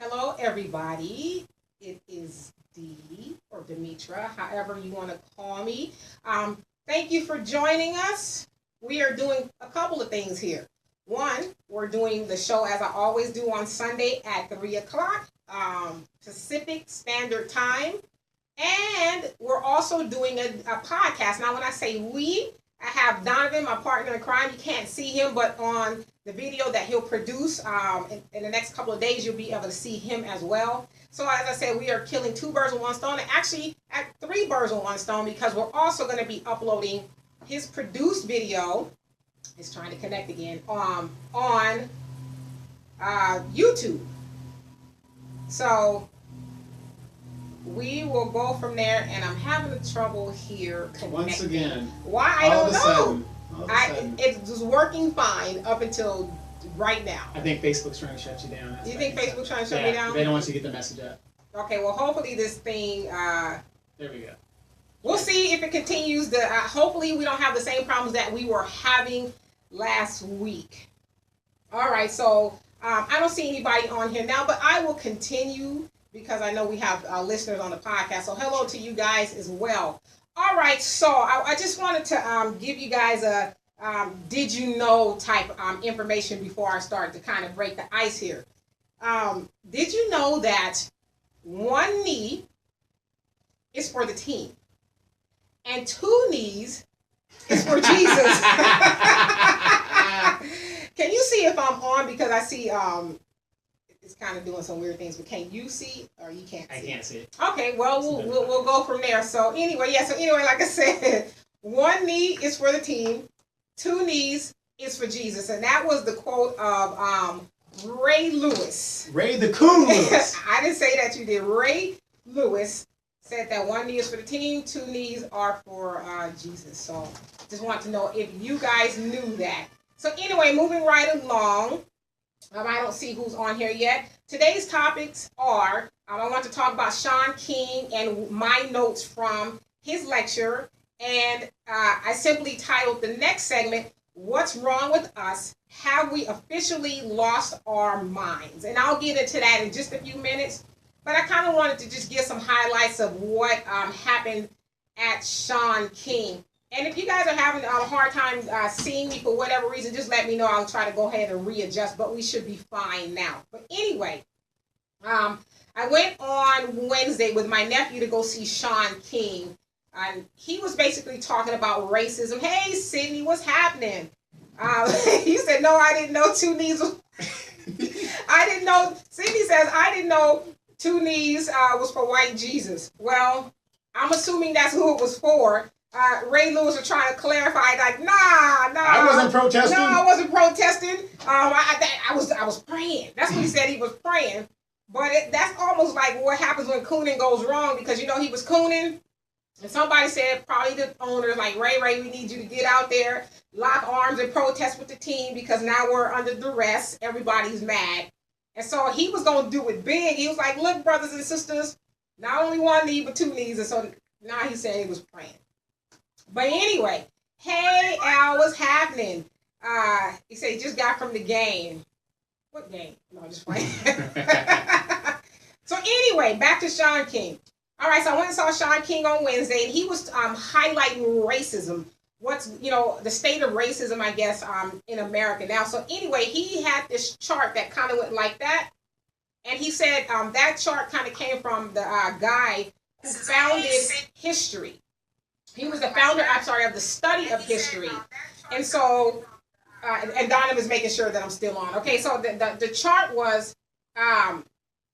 Hello, everybody. It is Dee or Demetra, however you want to call me. Thank you for joining us. We are doing a couple of things here. One, we're doing the show as I always do on Sunday at 3 o'clock Pacific Standard Time. And we're also doing a podcast. Now, when I say we, I have Donovan, my partner in crime. You can't see him, but on the video that he'll produce in the next couple of days, you'll be able to see him as well. So as I said, we are killing two birds with one stone, and actually at three birds with one stone, because we're also going to be uploading his produced video. It's trying to connect again on YouTube. So we will go from there, and I'm having trouble here connecting. Once again. Why? I don't know. It was working fine up until right now. I think Facebook's trying to shut you down. You think Facebook's trying to shut me down? They don't want you to get the message out. Okay, well, hopefully this thing... there we go. We'll see if it continues. Hopefully we don't have the same problems that we were having last week. All right, so I don't see anybody on here now, but I will continue because I know we have listeners on the podcast. So hello to you guys as well. All right, so I just wanted to give you guys a did you know type information before I start to kind of break the ice here. Did you know that one knee is for the team and two knees is for Jesus? Can you see if I'm on? Because I see it's kind of doing some weird things, but can you see or you can't see? I can't see it. Okay, well, we'll go from there. So anyway, like I said, one knee is for the team, two knees is for Jesus. And that was the quote of Ray Lewis. Ray the Coon Lewis. I didn't say that, you did. Ray Lewis said that one knee is for the team, two knees are for Jesus. So just want to know if you guys knew that. So anyway, moving right along. I don't see who's on here yet. Today's topics are, I want to talk about Sean King and my notes from his lecture. And I simply titled the next segment, What's Wrong with Us? Have we officially lost our minds? And I'll get into that in just a few minutes. But I kind of wanted to just give some highlights of what happened at Sean King. And if you guys are having a hard time seeing me for whatever reason, just let me know. I'll try to go ahead and readjust, but we should be fine now. But anyway, I went on Wednesday with my nephew to go see Sean King. And he was basically talking about racism. Hey, Sydney, what's happening? He said, no, I didn't know two knees. I didn't know. Sydney says, I didn't know two knees was for white Jesus. Well, I'm assuming that's who it was for. Ray Lewis was trying to clarify, like, nah. I wasn't protesting. No, I wasn't protesting. I was praying. That's what he said. He was praying. But that's almost like what happens when cooning goes wrong, because he was cooning, and somebody said, probably the owner, like, Ray, we need you to get out there, lock arms, and protest with the team because now we're under duress. Everybody's mad. And so he was going to do it big. He was like, look, brothers and sisters, not only one knee, but two knees. And so now he's saying he was praying. But anyway, hey, Al, what's happening? He said he just got from the game. What game? No, I'm just playing. So anyway, back to Sean King. All right, so I went and saw Sean King on Wednesday, and he was highlighting racism. What's, the state of racism, I guess, in America now. So anyway, he had this chart that kind of went like that. And he said that chart kind of came from the guy who founded history. He was the founder, of the study of history. And so, and Donovan's making sure that I'm still on. Okay, so the chart was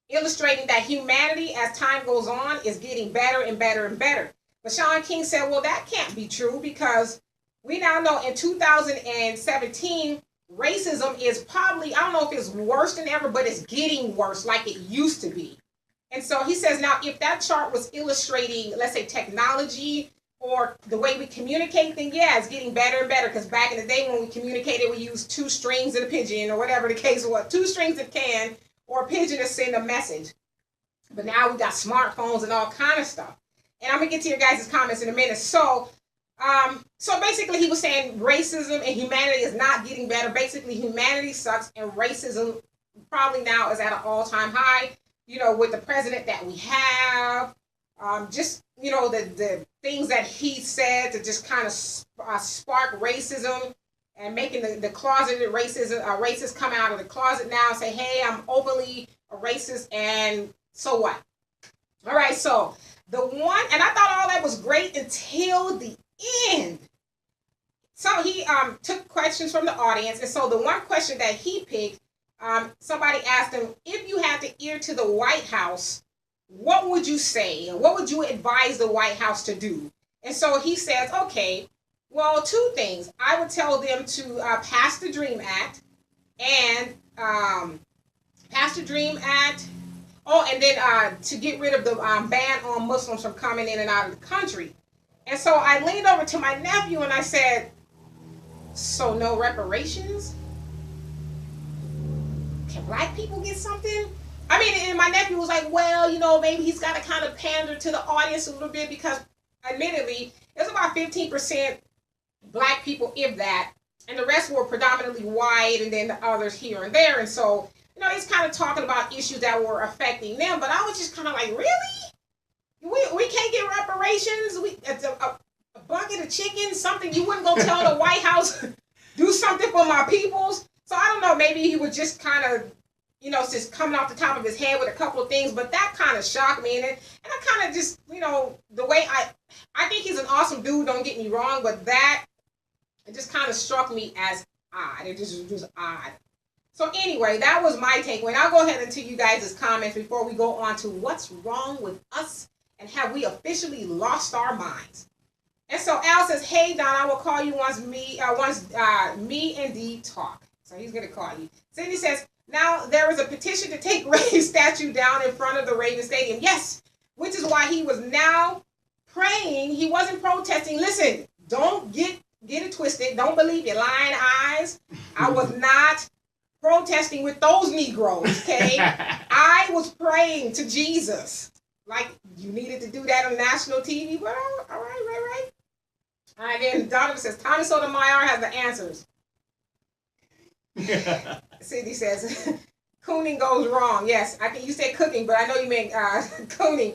illustrating that humanity, as time goes on, is getting better and better and better. But Sean King said, well, that can't be true, because we now know in 2017, racism is probably, I don't know if it's worse than ever, but it's getting worse like it used to be. And so he says, now, if that chart was illustrating, let's say, technology, or the way we communicate, then yeah, it's getting better and better. Because back in the day when we communicated, we used two strings and a pigeon, or whatever the case was, two strings and can, or a pigeon to send a message. But now we got smartphones and all kind of stuff. And I'm gonna get to your guys' comments in a minute. So basically he was saying racism and humanity is not getting better. Basically humanity sucks and racism probably now is at an all-time high, with the president that we have. Just, the things that he said to just kind of spark racism and making the closeted racists come out of the closet now and say, hey, I'm openly a racist, and so what? All right, so the one, and I thought all that was great until the end. So he took questions from the audience, and so the one question that he picked, somebody asked him, if you had to ear to the White House, what would you say? And what would you advise the White House to do? And so he says, okay, well, two things. I would tell them to pass the DREAM Act and pass the DREAM Act. Oh, and then to get rid of the ban on Muslims from coming in and out of the country. And so I leaned over to my nephew and I said, so no reparations? Can black people get something? I mean, and my nephew was like, well, maybe he's got to kind of pander to the audience a little bit because, admittedly, there's about 15% black people, if that, and the rest were predominantly white and then the others here and there. And so, he's kind of talking about issues that were affecting them. But I was just kind of like, really? We can't get reparations? It's a bucket of chicken, something you wouldn't go tell the White House, do something for my peoples? So I don't know, maybe he was just kind of, just coming off the top of his head with a couple of things, but that kind of shocked me. And I kind of just, the way I think he's an awesome dude, don't get me wrong, but that, it just kind of struck me as odd. It just was odd. So anyway, that was my takeaway. And I'll go ahead and to you guys' comments before we go on to what's wrong with us and have we officially lost our minds. And so Al says, hey, Don, I will call you once me and Dee talk. So he's going to call you. Cindy says, now there is a petition to take Ray's statue down in front of the Raven Stadium. Yes, which is why he was now praying. He wasn't protesting. Listen, don't get it twisted. Don't believe your lying eyes. I was not protesting with those Negroes, okay? I was praying to Jesus. Like, you needed to do that on national TV, but all right. All right, then Donovan says, Tommy Sotomayor has the answers. Cindy says, cooning goes wrong. Yes, I think you said cooking, but I know you meant cooning.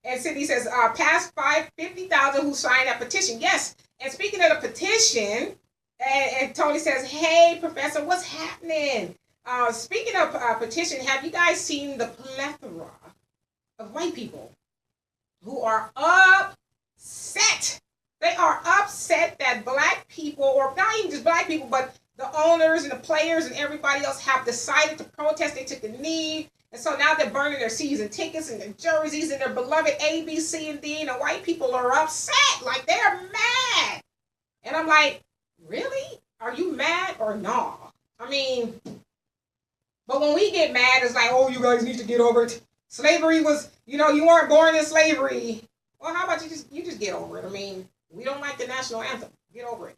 And Cindy says, past 50,000 who signed that petition. Yes, and speaking of the petition, and Tony says, hey, Professor, what's happening? Speaking of petition, have you guys seen the plethora of white people who are upset? They are upset that black people, or not even just black people, but the owners and the players and everybody else have decided to protest. They took a knee. And so now they're burning their season tickets and their jerseys and their beloved A, B, C, and D. And the white people are upset. Like, they're mad. And I'm like, really? Are you mad or no? I mean, but when we get mad, it's like, oh, you guys need to get over it. Slavery was, you weren't born in slavery. Well, how about you just get over it? I mean, we don't like the national anthem. Get over it.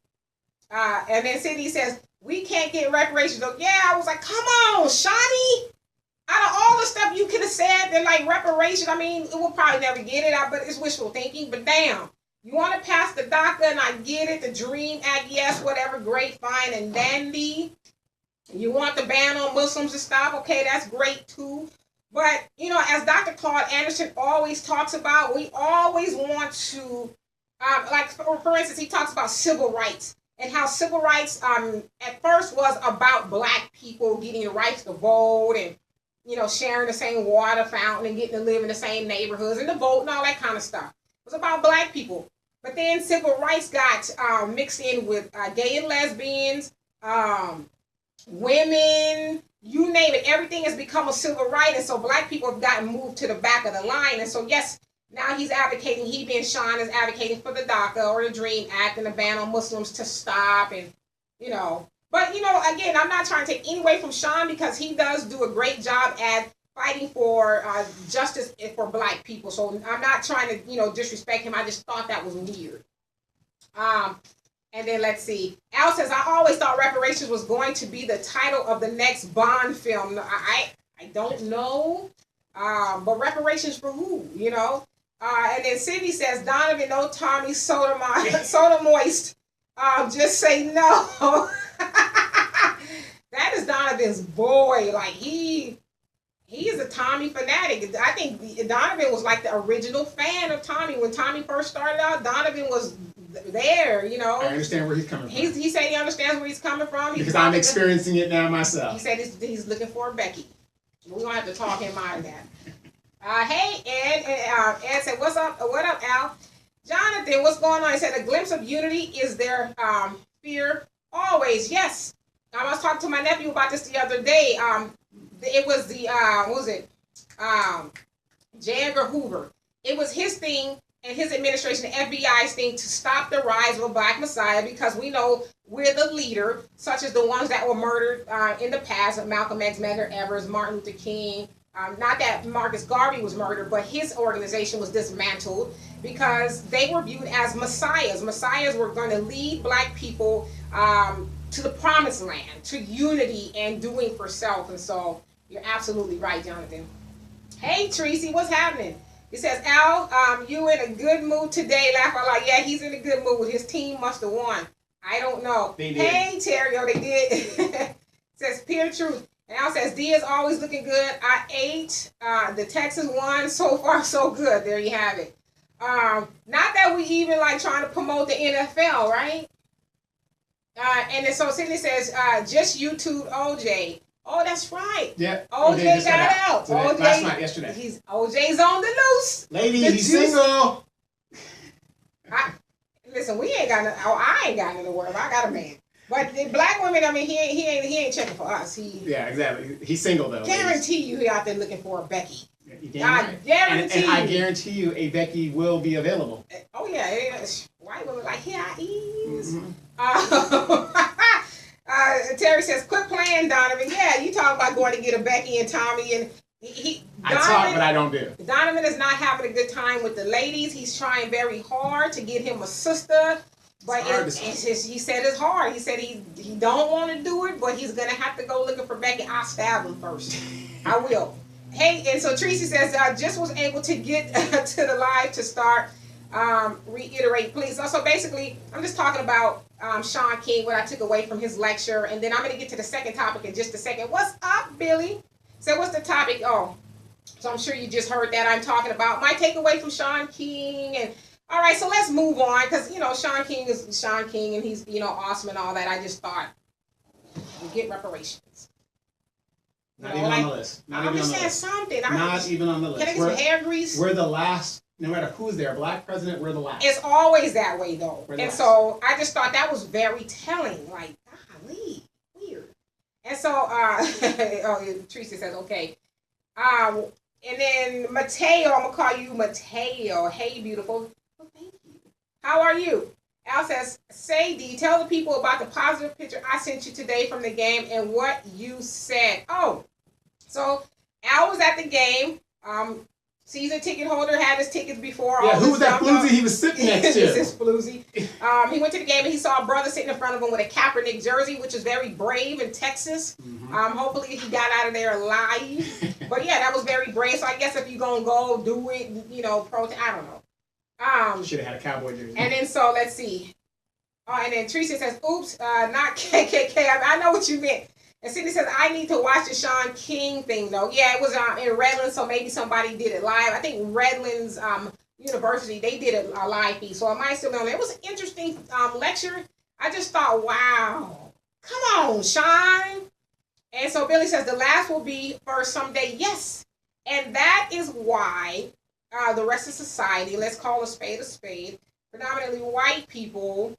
And then Cindy says, we can't get reparations. So, yeah, I was like, come on, Shani. Out of all the stuff you could have said, then like reparations, I mean, we'll probably never get it, but it's wishful thinking. But damn, you want to pass the DACA, and I get it, the DREAM Act, yes, whatever, great, fine, and dandy. You want the ban on Muslims to stop, okay, that's great too. But, as Dr. ClaudeAnderson always talks about, we always want to, like, for instance, he talks about civil rights. And how civil rights at first was about black people getting the rights to vote and, sharing the same water fountain and getting to live in the same neighborhoods and to vote and all that kind of stuff. It was about black people. But then civil rights got mixed in with gay and lesbians, women, you name it. Everything has become a civil right. And so black people have gotten moved to the back of the line. And so, yes, now he's advocating, he being Sean is advocating for the DACA or the DREAM Act and the ban on Muslims to stop and, But, again, I'm not trying to take any away from Sean because he does do a great job at fighting for justice for black people. So I'm not trying to, disrespect him. I just thought that was weird. And then let's see. Al says, I always thought reparations was going to be the title of the next Bond film. I don't know. But reparations for who, And then Cindy says, Donovan, no Tommy Soda Moist. Just say no. That is Donna Donovan's boy. Like he is a Tommy fanatic. I think Donovan was like the original fan of Tommy. When Tommy first started out, Donovan was there, you know. I understand where he's coming from. He said he understands where he's coming from. Because I'm experiencing it now myself. He said he's looking for Becky. We're going to have to talk him out of that. Hey, Ed. Ed said, what's up? What up, Al? Jonathan, what's going on? He said, a glimpse of unity is their fear always. Yes. I was talking to my nephew about this the other day. It was the, what was it? J. Edgar Hoover. It was his thing and his administration, the FBI's thing, to stop the rise of a black messiah, because we know we're the leader, such as the ones that were murdered in the past, Malcolm X, Medgar Evers, Martin Luther King. Not that Marcus Garvey was murdered, but his organization was dismantled because they were viewed as messiahs. Messiahs were going to lead black people to the promised land, to unity and doing for self. And so you're absolutely right, Jonathan. Hey, Tracy, what's happening? It says, Al, you in a good mood today? Laugh out loud. Yeah, he's in a good mood. His team must have won. I don't know. They did. Hey, Terry, they did. It says, pure truth. And Al says, D is always looking good. I ate. The Texans won. So far, so good. There you have it. Not that we even like trying to promote the NFL, right? And then so Sydney says, just YouTube OJ. Oh, that's right. Yeah. OJ got out. Today, OJ, last night, yesterday. OJ's on the loose. Ladies, he's single. Listen, we ain't got no. Oh, I ain't got nothing to worry about. I got a man. But the black women, I mean, he ain't checking for us. Yeah, exactly. He's single though. Guarantee you, he out there looking for a Becky. I guarantee. And I guarantee you, a Becky will be available. Oh yeah, white women like, here I is. Mm-hmm. Terry says, quit playing, Donovan. Yeah, you talking about going to get a Becky and Tommy, and I talk, but I don't do. Donovan is not having a good time with the ladies. He's trying very hard to get him a sister, but he said it's hard. He said he don't want to do it, but he's gonna have to go looking for Becky. I'll stab him first. I will. Hey, and so Tracy says, just was able to get to the live to start. Reiterate, please. So basically, I'm just talking about Shaun King, what I took away from his lecture, and then I'm going to get to the second topic in just a second. What's up, Billy? So what's the topic? Oh, so I'm sure you just heard that I'm talking about my takeaway from Shaun King. And all right, so let's move on, because you know Shaun King is Shaun King, and he's awesome and all that. I just thought we get reparations. Not even on the list. I'm just saying something. Not even on the list. Can I get some hair grease? We're the last. No matter who's there, black president, we're the last. It's always that way, though. And so I just thought that was very telling. Like, golly, weird. And so, Teresa says, okay. And then Mateo, I'm going to call you Mateo. Hey, beautiful. Oh, thank you. How are you? Al says, Sadie, tell the people about the positive picture I sent you today from the game and what you said. Oh, so Al was at the game. Season ticket holder, had his tickets before. Yeah, who was that floozy he was sitting next to? This is floozy. He went to the game and he saw a brother sitting in front of him with a Kaepernick jersey, which is very brave in Texas. Mm-hmm. Hopefully he got out of there alive. But yeah, that was very brave. So I guess if you're going to go do it, protest, I don't know. Should have had a cowboy jersey. And then so, let's see. And then Teresa says, oops, not KKK. I know what you meant. And Cindy says, I need to watch the Shaun King thing, though. Yeah, it was in Redlands, so maybe somebody did it live. I think Redlands University, they did a live feed, so I might still be on there. It was an interesting lecture. I just thought, wow, come on, Shaun. And so Billy says, the last will be first someday. Yes, and that is why the rest of society, let's call a spade, predominantly white people,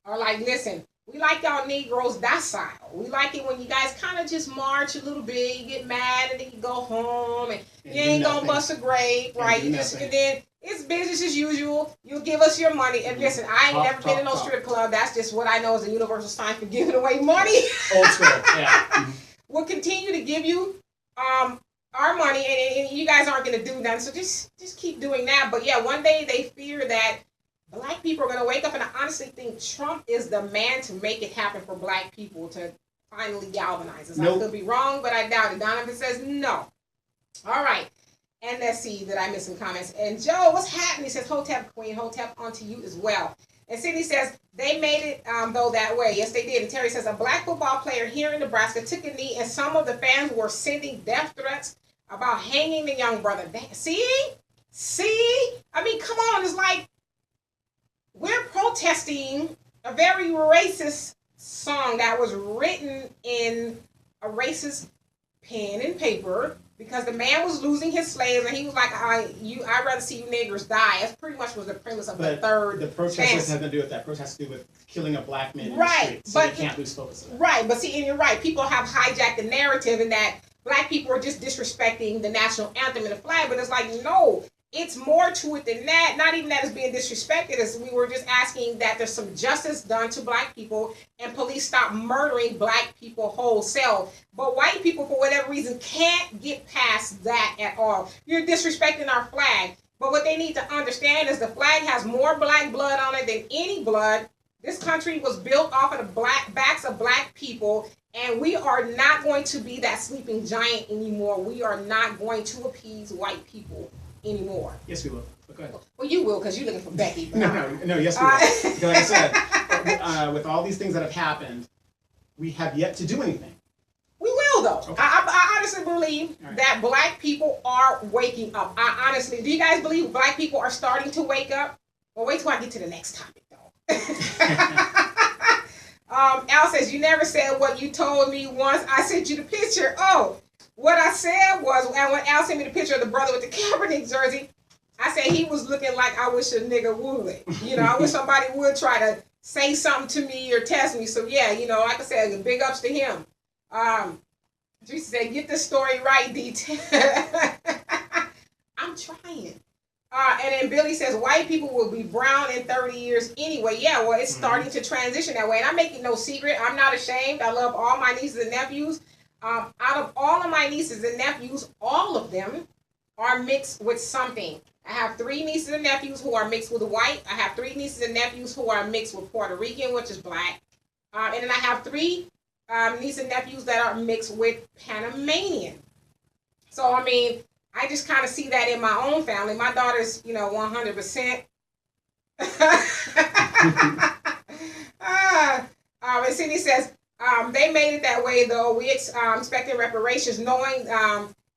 are like, listen, we like y'all Negroes docile. We like it when you guys kind of just march a little bit, you get mad, and then you go home, and you ain't gonna bust a grape, right? And then it's business as usual. You'll give us your money. And listen, I ain't never been in no strip club. That's just what I know is a universal sign for giving away money. Old school, yeah. We'll continue to give you our money, and you guys aren't gonna do nothing. So just keep doing that. But yeah, one day they fear that black people are going to wake up, and I honestly think Trump is the man to make it happen for black people to finally galvanize us. Nope. I could be wrong, but I doubt it. Donovan says no. All right. And let's see, did I miss some comments? And Joe, what's happening? He says, Hotep Queen, Hotep onto you as well. And Cindy says, they made it, though, that way. Yes, they did. And Terry says, a black football player here in Nebraska took a knee, and some of the fans were sending death threats about hanging the young brother. See? I mean, come on. It's like we're protesting a very racist song that was written in a racist pen and paper because the man was losing his slaves, and he was like, I'd rather see you niggers die. That's pretty much was the premise of the third. The protest has nothing to do with that. Protest has to do with killing a black man in right, the street, so but you can't lose focus of that. Right, but see, and you're right. People have hijacked the narrative in that black people are just disrespecting the national anthem and the flag, but it's like, no, it's more to it than that. Not even that it's being disrespected, as we were just asking that there's some justice done to black people and police stop murdering black people wholesale. But white people, for whatever reason, can't get past that at all. You're disrespecting our flag. But what they need to understand is the flag has more black blood on it than any blood. This country was built off of the backs of black people, and we are not going to be that sleeping giant anymore. We are not going to appease white people anymore. Yes, we will. But go ahead. Well, you will, because you're looking for Becky. No, yes, we will. Because like I said, with all these things that have happened, we have yet to do anything. We will, though. Okay. I honestly believe that black people are waking up. I honestly, do you guys believe black people are starting to wake up? Well, wait till I get to the next topic, though. Al says, you never said what you told me once I sent you the picture. Oh, what I said was, and when Al sent me the picture of the brother with the Kaepernick jersey, I said he was looking like I wish a nigga would. You know, I wish somebody would try to say something to me or test me. So, yeah, you know, like I said, big ups to him. Teresa said, get the story right, D10. I'm trying. And then Billy says, white people will be brown in 30 years anyway. Yeah, well, it's starting to transition that way. And I make it no secret. I'm not ashamed. I love all my nieces and nephews. Out of all of my nieces and nephews, all of them are mixed with something. I have 3 nieces and nephews who are mixed with white. I have 3 nieces and nephews who are mixed with Puerto Rican, which is black. And then I have 3 nieces and nephews that are mixed with Panamanian. So, I mean, I just kind of see that in my own family. My daughter's, 100%. And Cindy says, they made it that way, though. We expected reparations, knowing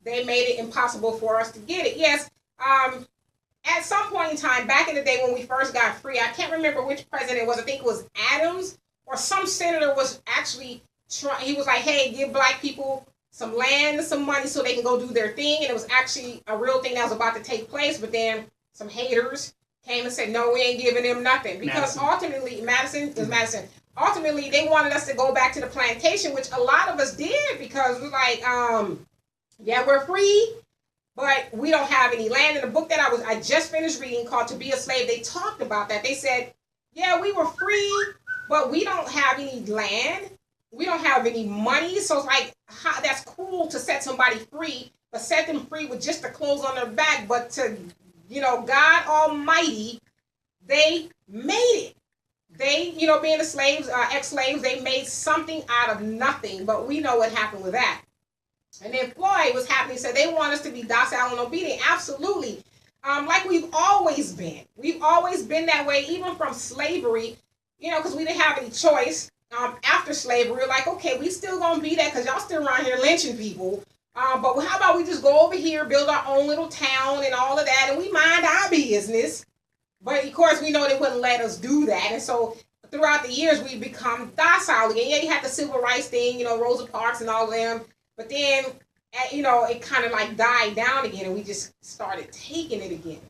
they made it impossible for us to get it. Yes, at some point in time, back in the day when we first got free, I can't remember which president it was. I think it was Adams, or some senator was actually trying. He was like, hey, give black people some land and some money so they can go do their thing. And it was actually a real thing that was about to take place. But then some haters came and said, no, we ain't giving them nothing. Because ultimately, ultimately, they wanted us to go back to the plantation, which a lot of us did, because we're like, yeah, we're free, but we don't have any land. In the book that I just finished reading called To Be a Slave, they talked about that. They said, yeah, we were free, but we don't have any land. We don't have any money. So it's like, that's cool to set somebody free, but set them free with just the clothes on their back. But to, God Almighty, they made it. They, being the slaves, ex-slaves, they made something out of nothing. But we know what happened with that. And then Floyd was happening, said they want us to be docile and obedient. Absolutely. Like we've always been. We've always been that way, even from slavery, because we didn't have any choice. After slavery, we're like, okay, we still gonna be that because y'all still around here lynching people. But how about we just go over here, build our own little town and all of that, and we mind our business. But of course, we know they wouldn't let us do that. And so throughout the years, we've become docile again. Yeah, you had the civil rights thing, Rosa Parks and all of them. But then, it kind of like died down again, and we just started taking it again.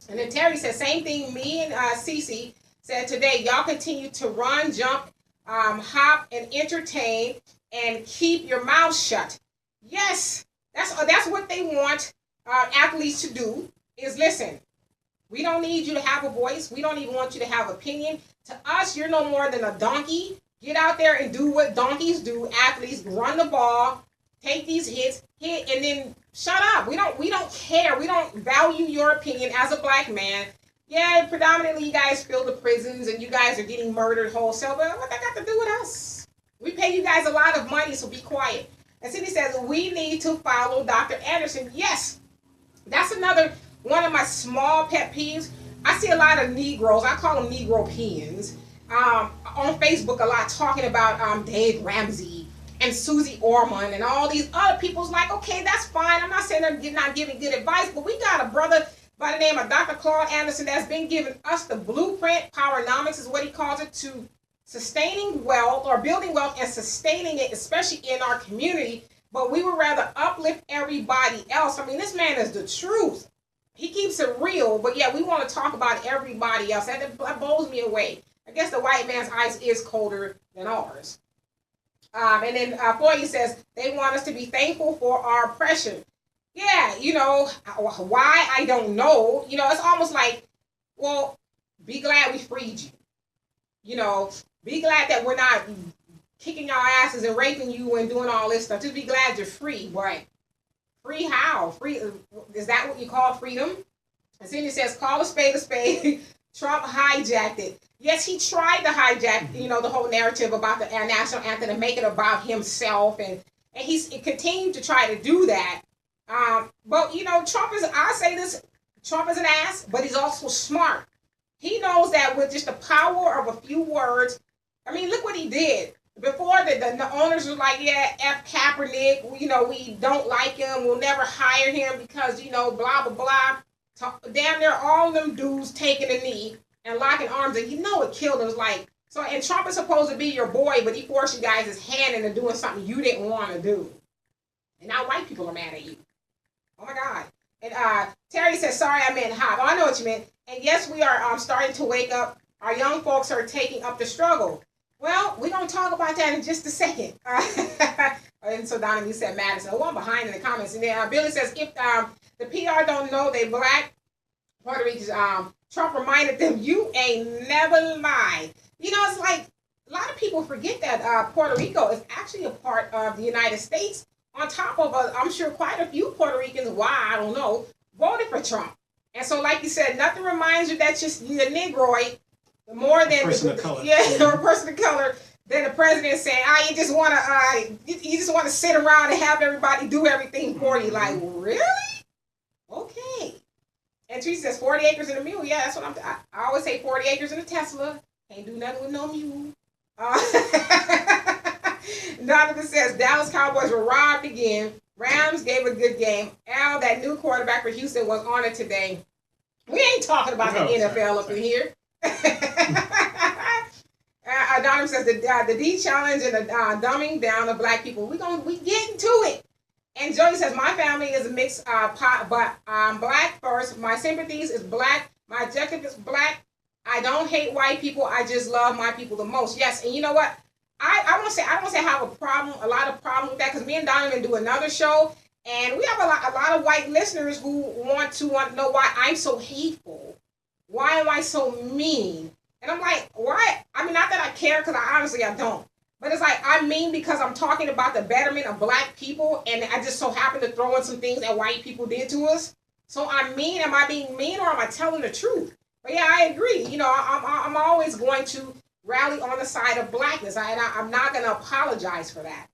And then Terry said, same thing. Me and Cece said today, y'all continue to run, jump, hop, and entertain, and keep your mouth shut. Yes, that's what they want athletes to do, is listen. We don't need you to have a voice. We don't even want you to have opinion. To us, you're no more than a donkey. Get out there and do what donkeys do. Athletes, run the ball, take these hit, and then shut up. We don't care. We don't value your opinion as a black man. Yeah, predominantly you guys fill the prisons and you guys are getting murdered wholesale, but what that got to do with us? We pay you guys a lot of money, so be quiet. And Cindy says, we need to follow Dr. Anderson. Yes, that's another one of my small pet peeves. I see a lot of Negroes, I call them Negropeans, on Facebook a lot talking about Dave Ramsey and Susie Orman and all these other people's like, okay, that's fine. I'm not saying they're not giving good advice, but we got a brother by the name of Dr. Claude Anderson that's been giving us the blueprint. Powernomics is what he calls it, to sustaining wealth or building wealth and sustaining it, especially in our community. But we would rather uplift everybody else. I mean, this man is the truth. He keeps it real, but yeah, we want to talk about everybody else. That blows me away. I guess the white man's ice is colder than ours. And then Floyd says they want us to be thankful for our oppression. Yeah, you know, why? I don't know. You know, it's almost like, well, be glad we freed you. You know, be glad that we're not kicking our asses and raping you and doing all this stuff. Just be glad you're free. Right. Free how? Free, is that what you call freedom? And then it says, call a spade a spade. Trump hijacked it. Yes, he tried to hijack, you know, the whole narrative about the national anthem and make it about himself. And he's continued to try to do that. But, you know, Trump is, I say this, Trump is an ass, but he's also smart. He knows that with just the power of a few words, I mean, look what he did. Before, the owners were like, yeah, F Kaepernick, you know, we don't like him, we'll never hire him because, you know, blah, blah, blah. Damn near all of them dudes taking a knee and locking arms, and you know it killed him. It was like, so, and Trump is supposed to be your boy, but he forced you guys his hand into doing something you didn't want to do. And now white people are mad at you. Oh my God. And Terry says, sorry, I meant hot. Oh, I know what you meant. And yes, we are starting to wake up. Our young folks are taking up the struggle. Well, we're going to talk about that in just a second. And so Donovan said Madison. Oh, I'm behind in the comments. And then Billy says, if the PR don't know they black, Puerto Ricans, Trump reminded them, you ain't never lied. You know, it's like a lot of people forget that Puerto Rico is actually a part of the United States. On top of, I'm sure quite a few Puerto Ricans, why, I don't know, voted for Trump. And so, like you said, nothing reminds you that you're a Negroid more than a person of color. Yeah, or a person of color than the president saying, you just want to sit around and have everybody do everything for you. Like, really? Okay. And Teresa says 40 acres and a mule. Yeah, that's what I always say, 40 acres in a Tesla. Can't do nothing with no mule. Donovan says Dallas Cowboys were robbed again. Rams gave a good game. Al, that new quarterback for Houston, was on it today. We ain't talking about the NFL up in here. Donovan says the D challenge and the dumbing down of black people. We getting to it. And Jody says my family is a mixed pot, but I'm black first. My sympathies is black. My objective is black. I don't hate white people. I just love my people the most. Yes, and you know what? I want to say I have a lot of problem with that, because me and Donovan do another show, and we have a lot of white listeners who want to know why I'm so hateful. Why am I so mean? And I'm like, why? I mean, not that I care, because I don't. But it's like, I'm mean because I'm talking about the betterment of black people, and I just so happen to throw in some things that white people did to us. So I'm mean. Am I being mean, or am I telling the truth? But yeah, I agree. You know, I'm always going to rally on the side of blackness. I'm not going to apologize for that.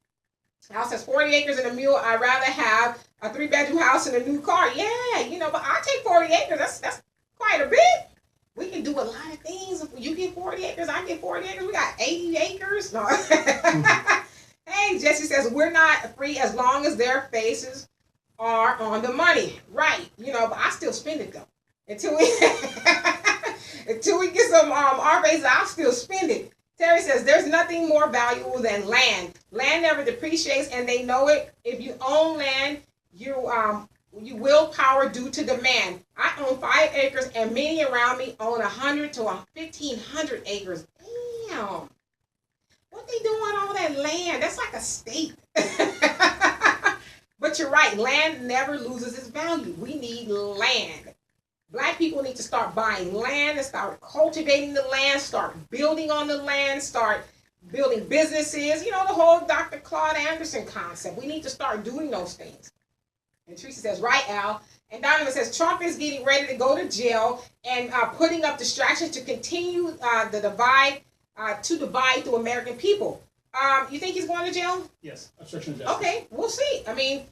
Al says 40 acres and a mule. I'd rather have a 3-bedroom house and a new car. Yeah, you know, but I'll take 40 acres. That's quite a bit. We can do a lot of things. If you get 40 acres, I get 40 acres. We got 80 acres. No. Hey, Jesse says, we're not free as long as their faces are on the money. Right. You know, but I still spend it, though. Until we get some our faces, I'll still spend it. Terry says, there's nothing more valuable than land. Land never depreciates, and they know it. If you own land, you willpower due to demand. I own 5 acres, and many around me own 100 to 1,500 acres. Damn. What they doing on all that land? That's like a state. But you're right. Land never loses its value. We need land. Black people need to start buying land and start cultivating the land, start building on the land, start building businesses. You know, the whole Dr. ClaudeAnderson concept. We need to start doing those things. And Teresa says, right, Al. And Donovan says, Trump is getting ready to go to jail and putting up distractions to continue the divide, through American people. You think he's going to jail? Yes, obstruction of justice. Okay, we'll see. I mean,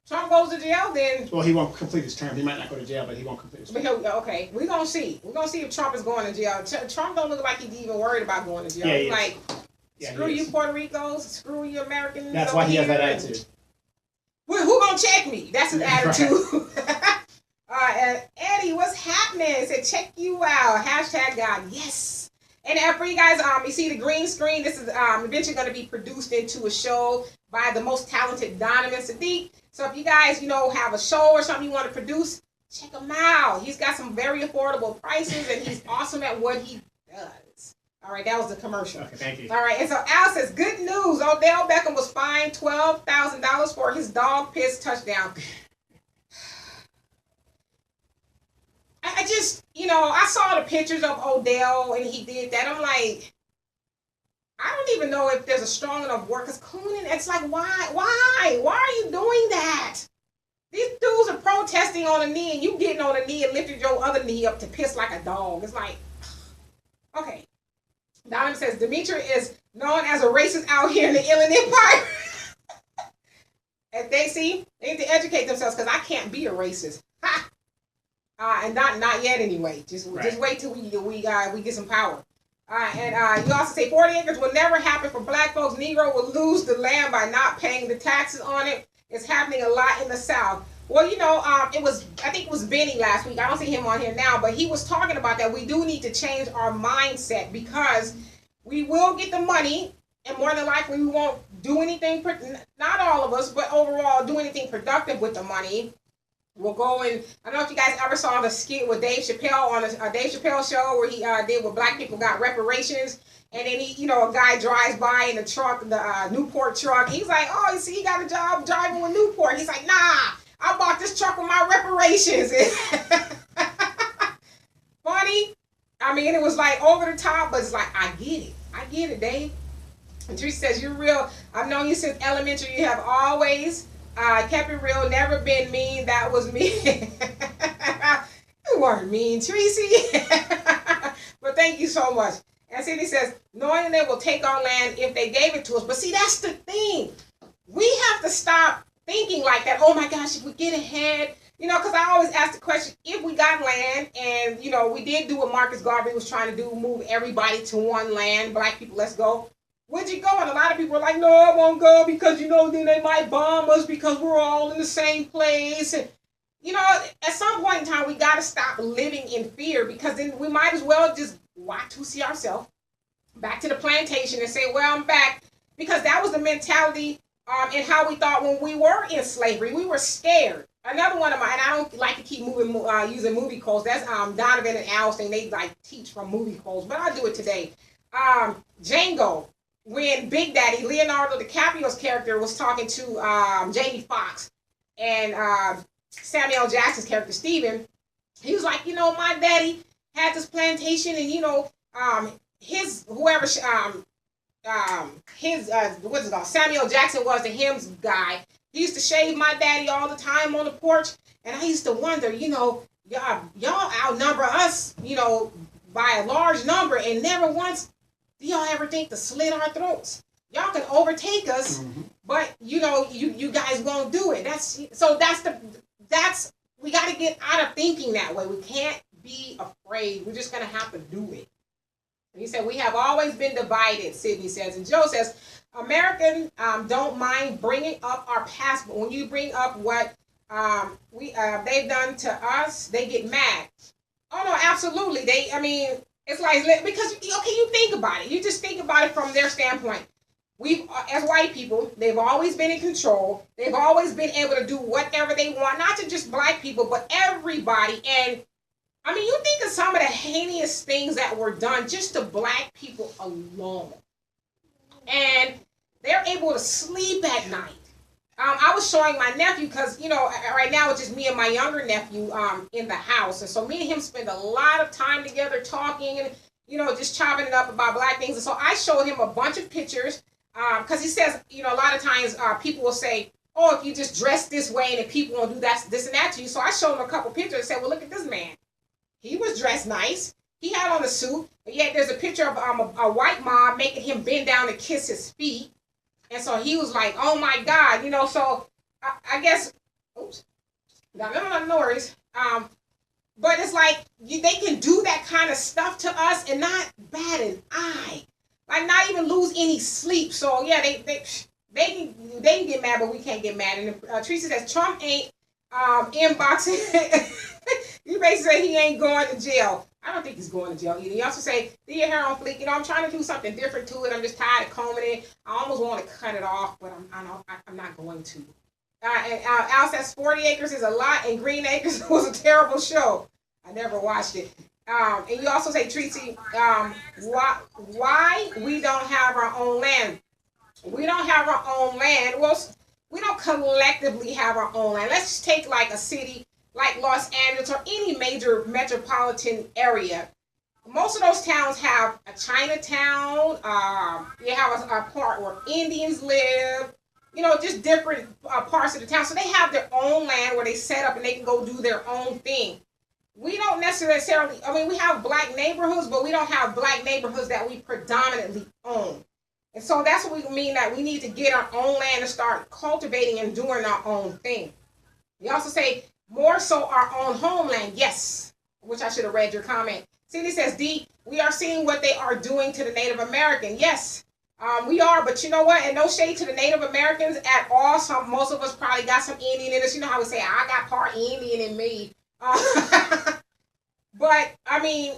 Trump goes to jail, then. Well, he won't complete his term. He might not go to jail, but he won't complete his term. Okay, we're gonna see. We're gonna see if Trump is going to jail. Trump don't look like he's even worried about going to jail. Yeah, he's like, screw you, Puerto Ricos. Screw you, Americans. That's why he has that attitude. Who gonna check me? That's his attitude. And Eddie, what's happening? He said, check you out. Hashtag God. Yes. And for you guys, you see the green screen. This is eventually going to be produced into a show by the most talented Donovan Sadiq. So if you guys, have a show or something you want to produce, check him out. He's got some very affordable prices, and he's awesome at what he does. All right, that was the commercial. Okay, thank you. All right, and so Al says, good news. Odell Beckham was fined $12,000 for his dog piss touchdown. I just, I saw the pictures of Odell and he did that. I'm like, I don't even know if there's a strong enough word. Because cooning, it's like, why? Why are you doing that? These dudes are protesting on a knee and you getting on a knee and lifted your other knee up to piss like a dog. It's like, okay. Donovan says, Demetri is known as a racist out here in the Inland Empire. And they need to educate themselves because I can't be a racist. Ha! And not yet anyway. Just wait till we get some power. And you also say 40 acres will never happen for black folks. Negro will lose the land by not paying the taxes on it. It's happening a lot in the South. Well, I think it was Benny last week. I don't see him on here now, but he was talking about that. We do need to change our mindset because we will get the money, and more than likely we won't do anything. Not all of us, but overall, do anything productive with the money. We'll go and I don't know if you guys ever saw the skit with Dave Chappelle on a Dave Chappelle show where he did where black people got reparations, and then a guy drives by in the truck, the Newport truck. He's like, oh, you see, he got a job driving with Newport. He's like, nah, I bought this truck with my reparations. Funny. I mean, it was like over the top, but it's like, I get it, Dave. And Teresa says, you're real. I've known you since elementary. You have always kept it real, never been mean. That was me. You weren't mean, Tracy. But thank you so much. And Cindy says, knowing they will take our land if they gave it to us. But see, that's the thing. We have to stop thinking like that. Oh my gosh, if we get ahead, because I always ask the question, if we got land and, we did do what Marcus Garvey was trying to do, move everybody to one land, black people, let's go. Would you go? And a lot of people are like, no, I won't go because, then they might bomb us because we're all in the same place. And, at some point in time, we got to stop living in fear because then we might as well just Y2C ourselves back to the plantation and say, well, I'm back. Because that was the mentality and how we thought when we were in slavery. We were scared. Another one of mine, and I don't like to keep using movie quotes. That's Donovan and Al saying they teach from movie quotes, but I'll do it today. Django. When Big Daddy, Leonardo DiCaprio's character, was talking to Jamie Foxx and Samuel Jackson's character, Steven, he was like, my daddy had this plantation and, his, whoever, what's it called? Samuel Jackson was the hymns guy. He used to shave my daddy all the time on the porch. And I used to wonder, y'all outnumber us, by a large number and never once do y'all ever think to slit our throats? Y'all can overtake us, but you guys won't do it. We got to get out of thinking that way. We can't be afraid. We're just gonna have to do it. And he said we have always been divided. Sydney says, and Joe says, Americans don't mind bringing up our past, but when you bring up what they've done to us, they get mad. Oh no, absolutely. It's like, because, you think about it. You just think about it from their standpoint. We've, as white people, they've always been in control. They've always been able to do whatever they want, not to just black people, but everybody. And, you think of some of the heinous things that were done just to black people alone. And they're able to sleep at night. I was showing my nephew because, right now it's just me and my younger nephew in the house. And so me and him spend a lot of time together talking and, just chopping it up about black things. And so I showed him a bunch of pictures because he says, a lot of times people will say, oh, if you just dress this way and if people won't do that, this and that to you. So I showed him a couple pictures and said, well, look at this man. He was dressed nice. He had on a suit. But yet there's a picture of a white mom making him bend down to kiss his feet. And so he was like, oh, my God, so I guess Oops. No worries. But it's like they can do that kind of stuff to us and not bat an eye, like not even lose any sleep. So yeah, they can get mad, but we can't get mad. And Teresa says Trump ain't inboxing. You basically say he ain't going to jail. I don't think he's going to jail either. You also say, do your hair on fleek. You know, I'm trying to do something different to it. I'm just tired of combing it. I almost want to cut it off, but I'm not going to. And Al says 40 Acres is a lot, and Green Acres was a terrible show. I never watched it. And you also say, Tracy, why we don't have our own land? We don't have our own land. Well, we don't collectively have our own land. Let's just take like a city like Los Angeles or any major metropolitan area. Most of those towns have a Chinatown. They have a part where Indians live. You know, just different parts of the town. So they have their own land where they set up and they can go do their own thing. We don't necessarily, I mean, we have black neighborhoods, but we don't have black neighborhoods that we predominantly own. And so that's what we mean, that we need to get our own land and start cultivating and doing our own thing. We also say more so our own homeland. Yes, which I should have read your comment. Cindy says, D, we are seeing what they are doing to the Native American. Yes, we are, but you know what? And no shade to the Native Americans at all. Most of us probably got some Indian in us. You know how we say, I got part Indian in me. But, I mean,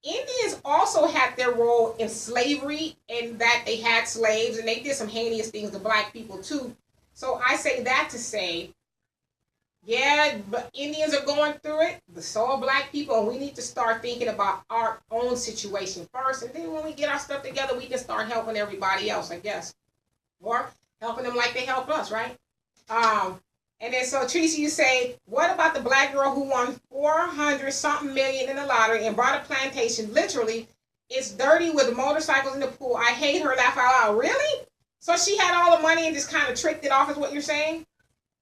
Indians also had their role in slavery, in that they had slaves, and they did some heinous things to black people, too. So I say that to say, yeah, but Indians are going through it, but so are black people, and we need to start thinking about our own situation first, and then when we get our stuff together, we can start helping everybody else, I guess. Or helping them like they help us, right? And then so Tracy, you say, what about the black girl who won 400-something million in the lottery and bought a plantation? Literally, it's dirty with motorcycles in the pool. I hate her, laugh out loud. Really? So she had all the money and just kind of tricked it off, is what you're saying?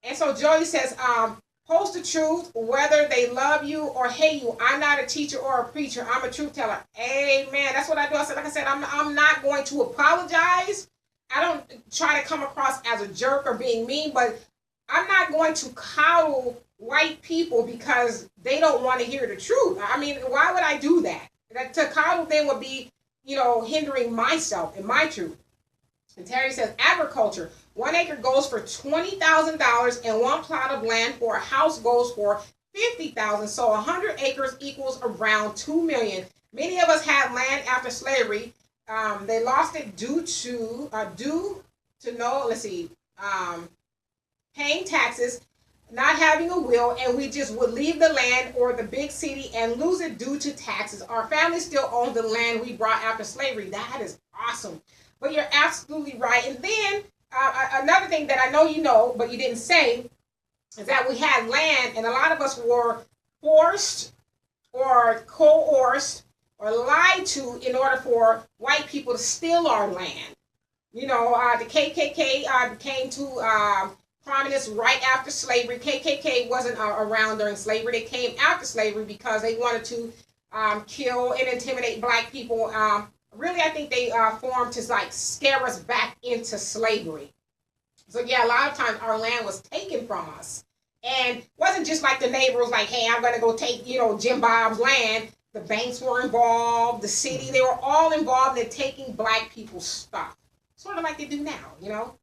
And so Joey says, post the truth, whether they love you or hate you. I'm not a teacher or a preacher. I'm a truth teller. Amen. That's what I do. Like I said, I'm not going to apologize. I don't try to come across as a jerk or being mean, but I'm not going to coddle white people because they don't want to hear the truth. I mean, why would I do that? To coddle them would be, hindering myself and my truth. And Terry says, agriculture. 1 acre goes for $20,000 and 1 plot of land for a house goes for $50,000. So 100 acres equals around $2 million. Many of us had land after slavery. They lost it due to paying taxes, not having a will, and we just would leave the land or the big city and lose it due to taxes. Our family still owns the land we brought after slavery. That is awesome. But you're absolutely right. And then another thing that I know you know, but you didn't say, is that we had land, and a lot of us were forced or coerced or lied to in order for white people to steal our land. The KKK came to prominence right after slavery. KKK wasn't around during slavery. They came after slavery because they wanted to kill and intimidate black people. Really, I think they formed to scare us back into slavery. So yeah, a lot of times our land was taken from us, and wasn't just like the neighbor was like, "Hey, I'm gonna go take Jim Bob's land." The banks were involved, the city. They were all involved in taking black people's stuff, sort of like they do now,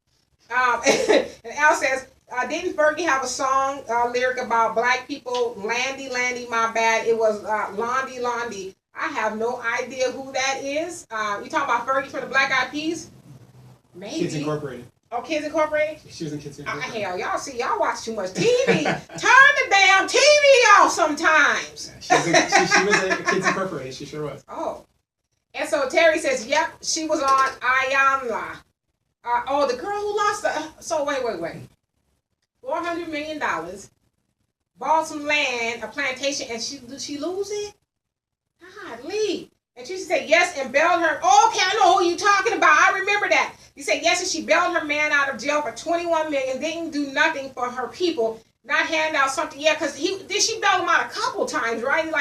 And Al says, didn't Fergie have a song lyric about black people? Landy, Landy, my bad. It was Londy, Londy. I have no idea who that is. You talking about Fergie from the Black Eyed Peas? Maybe. Kids Incorporated. Oh, Kids Incorporated? She was in Kids Incorporated. Hell, y'all watch too much TV. Turn the damn TV off sometimes. She was in Kids Incorporated. She sure was. Oh. And so Terry says, yep, she was on Ayanla. The girl who lost so wait. $400 million, bought some land, a plantation, and she lose it? Golly. And she said yes and bailed her. Oh, okay, I know who you talking about. I remember that. You said yes, and she bailed her man out of jail for $21 million. Didn't do nothing for her people. Not hand out something. Yeah, because she bailed him out a couple times, right?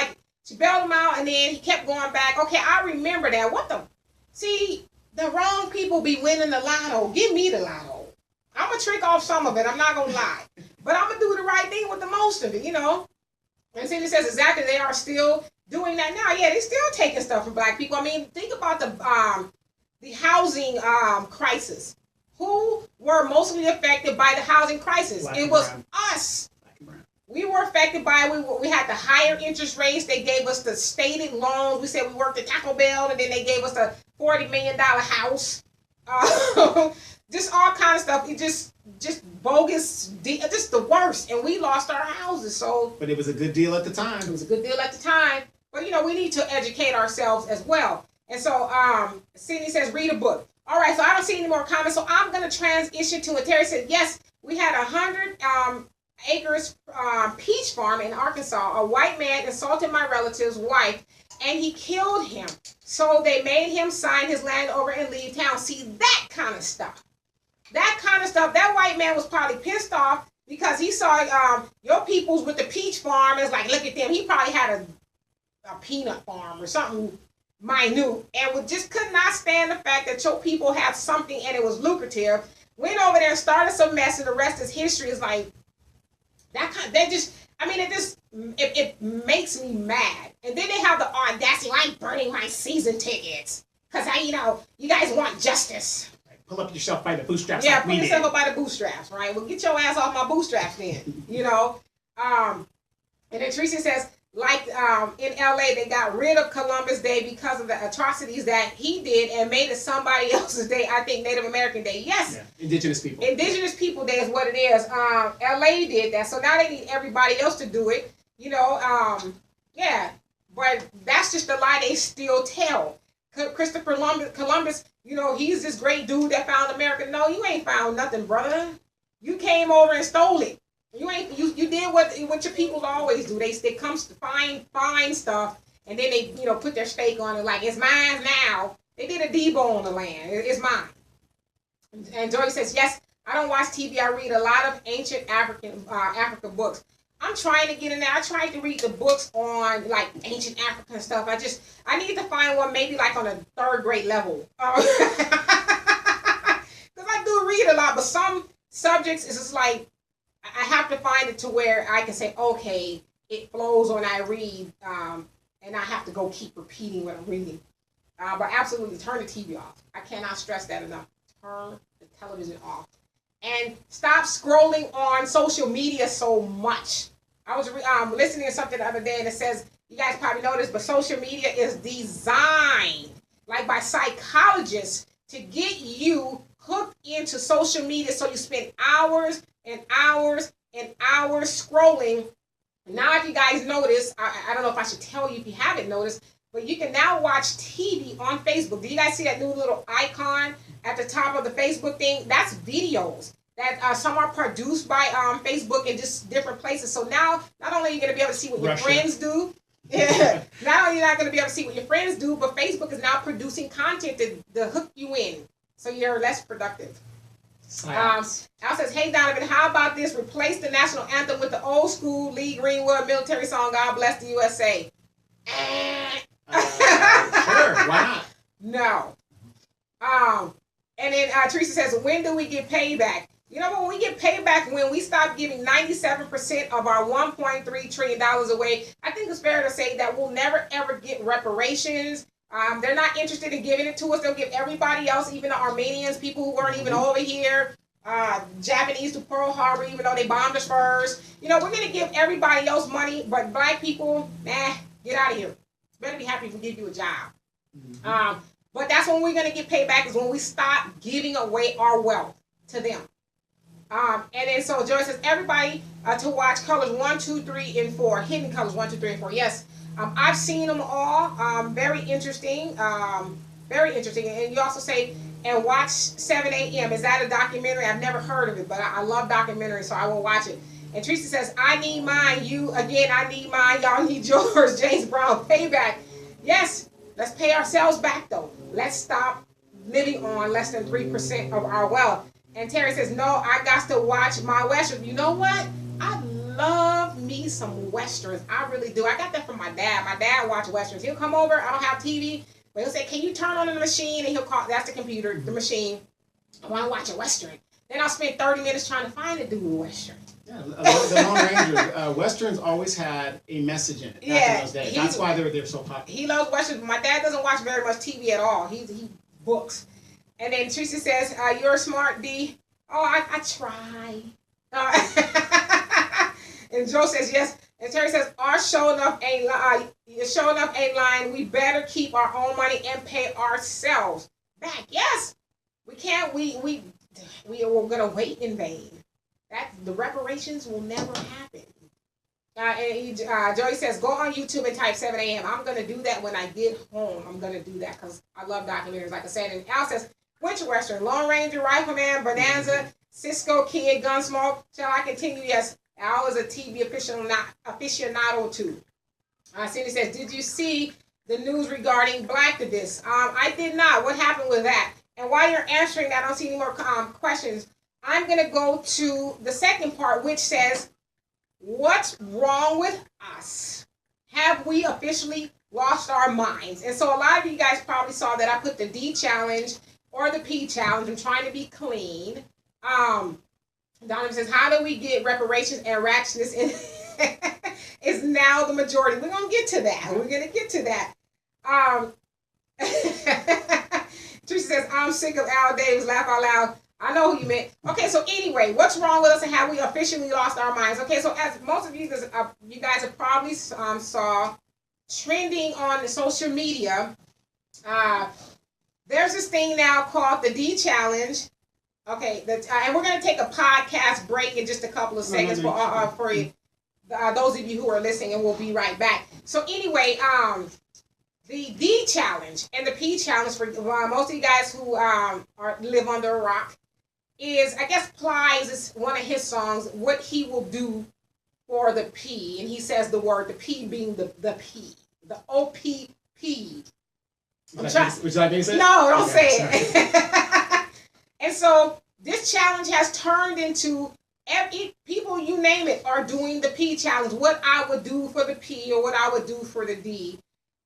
She bailed him out, and then he kept going back. Okay, I remember that. See, the wrong people be winning the lotto. Give me the lotto. I'm going to trick off some of it. I'm not going to lie. But I'm going to do the right thing with the most of it, you know. And Cindy says exactly they are still doing that now. Yeah, they're still taking stuff from black people. I mean, think about the housing crisis. Who were mostly affected by the housing crisis? Black It was brown. us. Black and brown. We were affected by it. We had the higher interest rates. They gave us the stated loans. We said we worked at Taco Bell, and then they gave us a $40 million house. Just all kind of stuff. It just bogus, just the worst. And we lost our houses. So, But it was a good deal at the time. it was a good deal at the time. But, you know, we need to educate ourselves as well. And so, Sydney says, read a book. All right, so I don't see any more comments. So I'm going to transition to it. Terry said, yes, we had 100 acres peach farm in Arkansas. A white man assaulted my relative's wife, and he killed him. So they made him sign his land over and leave town. See, that kind of stuff. That kind of stuff. That white man was probably pissed off because he saw your peoples with the peach farm. It's like, look at them. He probably had a peanut farm or something minute, and just could not stand the fact that your people had something and it was lucrative. Went over there and started some mess, and the rest is history. Is like that kind. It makes me mad. And then they have the audacity. I'm burning my season tickets because you guys want justice. Pull up yourself by the bootstraps. Yeah, like pull we yourself did. up by the bootstraps, right? Well, get your ass off my bootstraps then, you know. And then Teresa says, like in LA, they got rid of Columbus Day because of the atrocities that he did and made it somebody else's day. I think Native American Day. Yes. Yeah. Indigenous people. Indigenous People Day is what it is. LA did that, so now they need everybody else to do it. You know, yeah. But that's just the lie they still tell. Christopher Columbus, you know, he's this great dude that found America. No, you ain't found nothing, brother. You came over and stole it. You did what your people always do. They come to find stuff, and then they put their stake on it like it's mine now. They did a Debo on the land. It's mine. And Joy says, yes, I don't watch TV. I read a lot of ancient African books. I'm trying to get in there. I tried to read the books on like ancient African stuff. I need to find one maybe like on a 3rd grade level. Because I do read a lot, but some subjects is just like I have to find it to where I can say, okay, it flows when I read, and I have to go keep repeating what I'm reading. But absolutely turn the TV off. I cannot stress that enough. Turn the television off. And stop scrolling on social media so much. I was listening to something the other day, and it says, you guys probably know this, but social media is designed like by psychologists to get you hooked into social media so you spend hours and hours and hours scrolling. Now, if you guys notice, I don't know if I should tell you if you haven't noticed, but you can now watch TV on Facebook. Do you guys see that new little icon at the top of the Facebook thing? That's videos that some are produced by Facebook in just different places. So now, not only are you going to be able to see what your friends do, not only are you not going to be able to see what your friends do, but Facebook is now producing content to hook you in, so you're less productive. Al says, hey Donovan, how about this? Replace the national anthem with the old school Lee Greenwood military song, God Bless the USA. Sure, why not? No. And then Teresa says, when do we get payback? You know, when we get payback, when we stop giving 97% of our $1.3 trillion away, I think it's fair to say that we'll never ever get reparations. They're not interested in giving it to us. They'll give everybody else, even the Armenians, people who weren't even over here, Japanese to Pearl Harbor, even though they bombed us first. You know, we're going to give everybody else money, but black people, nah, get out of here. Better be happy if we give you a job. Mm-hmm. But that's when we're going to get payback, is when we stop giving away our wealth to them. And then so Joy says, everybody to watch Colors 1, 2, 3, and 4. Hidden Colors 1, 2, 3, and 4. Yes. I've seen them all. Very interesting. Very interesting. And you also say, and watch 7 a.m. Is that a documentary? I've never heard of it, but I love documentaries, so I will watch it. And Teresa says, I need mine. You, again, I need mine. Y'all need yours. James Brown, payback. Yes, let's pay ourselves back, though. Let's stop living on less than 3% of our wealth. And Terry says, no, I got to watch my Westerns. You know what? I love me some Westerns. I really do. I got that from my dad. My dad watched Westerns. He'll come over. I don't have TV. But he'll say, can you turn on the machine? And he'll call, that's the computer, the machine. I want to watch a Western. Then I'll spend 30 minutes trying to find a dude Western. Yeah, the Lone Rangers, Westerns always had a message in it back in those days. That's why they're so popular. He loves Westerns. My dad doesn't watch very much TV at all. He books. And then Teresa says, "You're smart, D." Oh, I try. And Joe says yes. And Terry says, "Our showing up ain't lying. We better keep our own money and pay ourselves back." Yes, we can't. We are gonna wait in vain. That the reparations will never happen. Joey says, "Go on YouTube and type 7 a.m. I'm gonna do that when I get home. I'm gonna do that because I love documentaries, like I said." And Al says, "Which Western? Lone Ranger, Rifleman, Bonanza, Cisco Kid, Gunsmoke. Shall I continue?" Yes. Al is a TV aficionado too. Cindy says, "Did you see the news regarding Blacktivists?" I did not. What happened with that? And while you're answering that, I don't see any more questions. I'm going to go to the second part, which says, what's wrong with us? Have we officially lost our minds? And so a lot of you guys probably saw that I put the D challenge or the P challenge. I'm trying to be clean. Donovan says, "How do we get reparations and ratchetness in is now the majority?" We're going to get to that. We're going to get to that. Teresa says, "I'm sick of Al Davis. Laugh out loud." I know who you meant. Okay, so anyway, what's wrong with us and have we officially lost our minds? Okay, so as most of you guys have probably saw trending on the social media, there's this thing now called the D challenge. Okay, and we're going to take a podcast break in just a couple of seconds for you, those of you who are listening, and we'll be right back. So anyway, the D challenge and the P challenge for most of you guys who live under a rock is, I guess, Plies is one of his songs, what he will do for the P. And he says the word, the P being the P, the O-P-P. Would you like me to say it? No, don't say it. And so this challenge has turned into people, you name it, are doing the P challenge. What I would do for the P or what I would do for the D.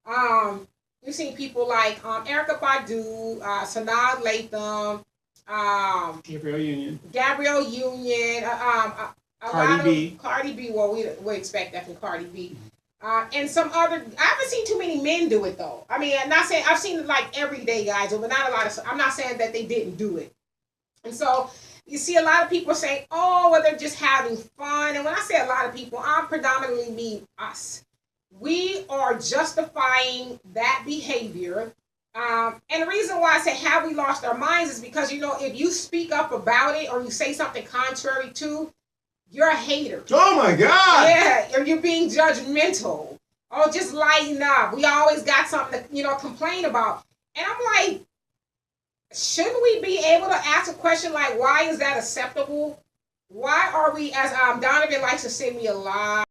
You've seen people like Erykah Badu, Sanaa Lathan, Gabrielle Union, Cardi B. Well, we expect that from Cardi B. And some other. I haven't seen too many men do it though. I mean, I'm not saying I've seen like everyday guys, but not a lot of. I'm not saying that they didn't do it. And so you see a lot of people saying, "Oh, well, they're just having fun." And when I say a lot of people, I predominantly mean us. We are justifying that behavior. And the reason why I say have we lost our minds is because, if you speak up about it or you say something contrary to, you're a hater. Oh my God. Yeah, or you're being judgmental. Oh, just lighten up. We always got something to, complain about. And I'm like, shouldn't we be able to ask a question like, why is that acceptable? Why are we, as Donovan likes to send me a lot